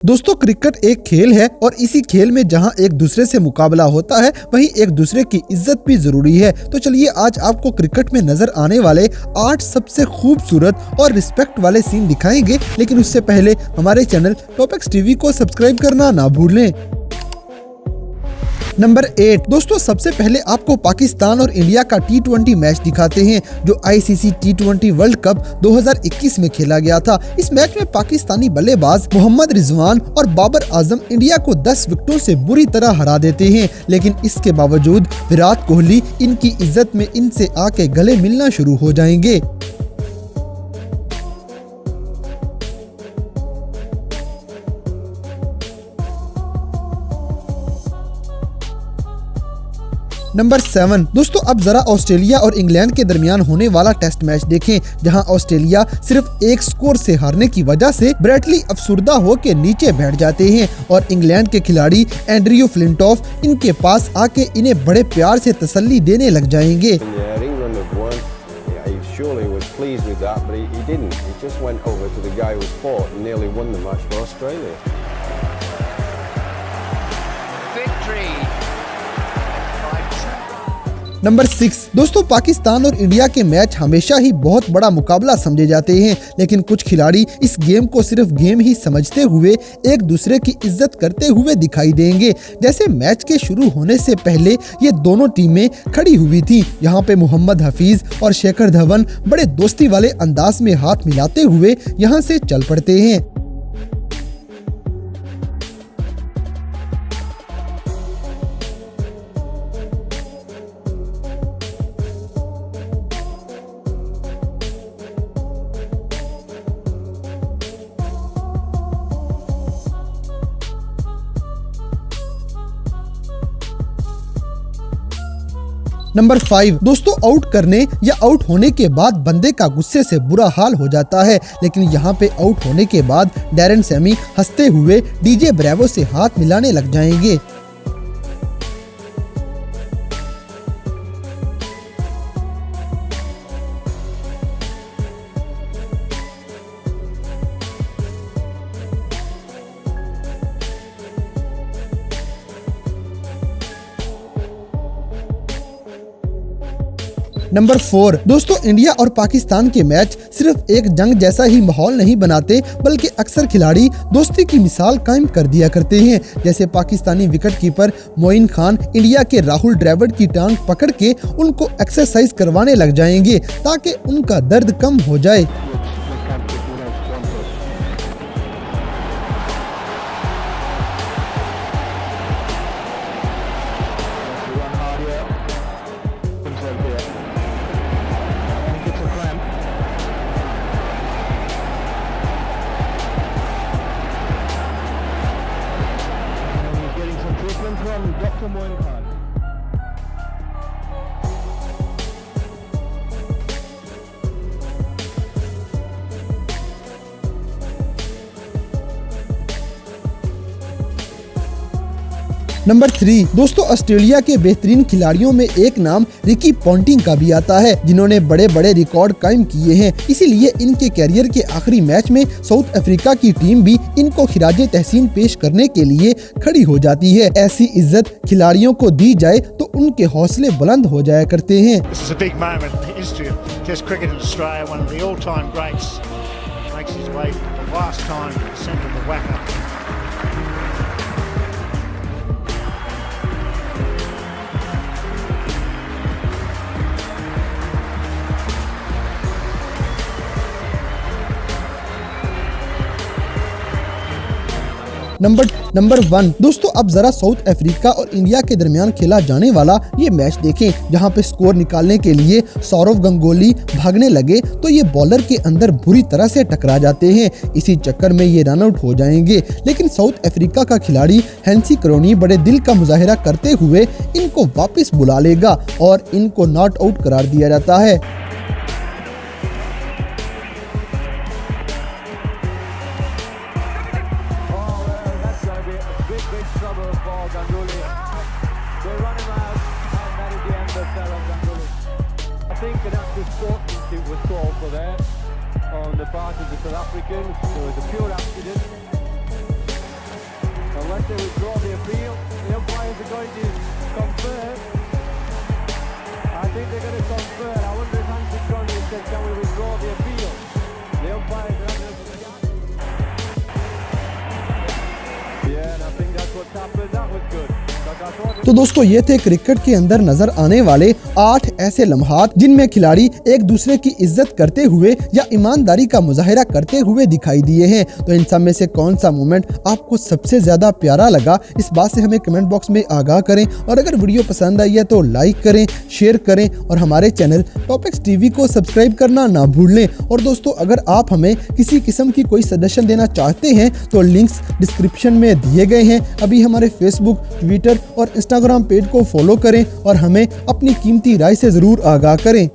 दोस्तों क्रिकेट एक खेल है और इसी खेल में जहां एक दूसरे से मुकाबला होता है वहीं एक दूसरे की इज्जत भी जरूरी है। तो चलिए आज आपको क्रिकेट में नजर आने वाले 8 सबसे खूबसूरत और रिस्पेक्ट वाले सीन दिखाएंगे, लेकिन उससे पहले हमारे चैनल टॉपिक्स टीवी को सब्सक्राइब करना ना भूलें। नंबर 8 दोस्तों, सबसे पहले आपको पाकिस्तान और इंडिया का T20 मैच दिखाते हैं जो ICC T20 वर्ल्ड कप 2021 में खेला गया था। इस मैच में पाकिस्तानी बल्लेबाज मोहम्मद रिजवान और बाबर आजम इंडिया को 10 विकेटों से बुरी तरह हरा देते हैं, लेकिन इसके बावजूद विराट कोहली इनकी इज्जत में इनसे आके गले मिलना शुरू हो जाएंगे। नंबर 7 दोस्तों, अब जरा ऑस्ट्रेलिया और इंग्लैंड के दरमियान होने वाला टेस्ट मैच देखें, जहां ऑस्ट्रेलिया सिर्फ एक स्कोर से हारने की वजह से ब्रैडली अफसुर्दा होकर नीचे बैठ जाते हैं और इंग्लैंड के खिलाड़ी एंड्रयू फ्लिंटॉफ इनके पास आके इन्हें बड़े प्यार से तसल्ली देने लग जाएंगे। नंबर 6 दोस्तों, पाकिस्तान और इंडिया के मैच हमेशा ही बहुत बड़ा मुकाबला समझे जाते हैं, लेकिन कुछ खिलाड़ी इस गेम को सिर्फ गेम ही समझते हुए एक दूसरे की इज्जत करते हुए दिखाई देंगे। जैसे मैच के शुरू होने से पहले ये दोनों टीमें खड़ी हुई थी। यहाँ पे मोहम्मद हफीज और शेखर धवन बड़े दोस्ती वाले अंदाज में हाथ मिलाते हुए यहाँ से चल पड़ते हैं। नंबर 5 दोस्तों, आउट करने या आउट होने के बाद बंदे का गुस्से से बुरा हाल हो जाता है, लेकिन यहाँ पे आउट होने के बाद डैरेन सैमी हंसते हुए डीजे ब्रेवो से हाथ मिलाने लग जाएंगे। नंबर 4 दोस्तों, इंडिया और पाकिस्तान के मैच सिर्फ एक जंग जैसा ही माहौल नहीं बनाते, बल्कि अक्सर खिलाड़ी दोस्ती की मिसाल कायम कर दिया करते हैं। जैसे पाकिस्तानी विकेटकीपर मोइन खान इंडिया के राहुल द्रविड़ की टांग पकड़ के उनको एक्सरसाइज करवाने लग जाएंगे ताकि उनका दर्द कम हो जाए। नंबर 3 दोस्तों, ऑस्ट्रेलिया के बेहतरीन खिलाड़ियों में एक नाम रिकी पॉन्टिंग का भी आता है, जिन्होंने बड़े बड़े रिकॉर्ड कायम किए हैं। इसीलिए इनके कैरियर के आखिरी मैच में साउथ अफ्रीका की टीम भी इनको खिराजे तहसीन पेश करने के लिए खड़ी हो जाती है। ऐसी इज्जत खिलाड़ियों को दी जाए तो उनके हौसले बुलंद हो जाया करते हैं। नंबर 1 दोस्तों, अब जरा साउथ अफ्रीका और इंडिया के दरमियान खेला जाने वाला ये मैच देखें, जहां पे स्कोर निकालने के लिए सौरव गंगोली भागने लगे तो ये बॉलर के अंदर बुरी तरह से टकरा जाते हैं। इसी चक्कर में ये रन आउट हो जाएंगे, लेकिन साउथ अफ्रीका का खिलाड़ी हैंसी क्रोनी बड़े दिल का मुजाहिरा करते हुए इनको वापस बुला लेगा और इनको नॉट आउट करार दिया जाता है। think an active sportsmanship was called for there on the part of the South Africans. It was a pure accident. to withdraw the appeal. The umpires are going to confer. I think they're going to confer. I wonder if Hansi Conley has said, can we withdraw the appeal? The umpires are having a... Yeah, and I think that's what's happened. That was good. Like I thought it तो दोस्तों ये थे cricket के अंदर नजर आने वाले 8 ऐसे लम्हात जिनमें खिलाड़ी एक दूसरे की इज्जत करते हुए या ईमानदारी का मुजाहिरा करते हुए दिखाई दिए हैं। तो इन सब में से कौन सा मोमेंट आपको सबसे ज्यादा प्यारा लगा, इस बात से हमें कमेंट बॉक्स में आगाह करें। और अगर वीडियो पसंद आई है तो लाइक करें, शेयर करें और हमारे चैनल टॉपिक्स टीवी को सब्सक्राइब करना ना भूलें। और दोस्तों अगर आप हमें किसी किस्म की कोई सजेशन देना चाहते हैं तो लिंक्स डिस्क्रिप्शन में दिए गए हैं। अभी हमारे फेसबुक, ट्विटर और इंस्टाग्राम पेज को फॉलो करें और हमें अपनी कीमती राय से जरूर आगाह करें।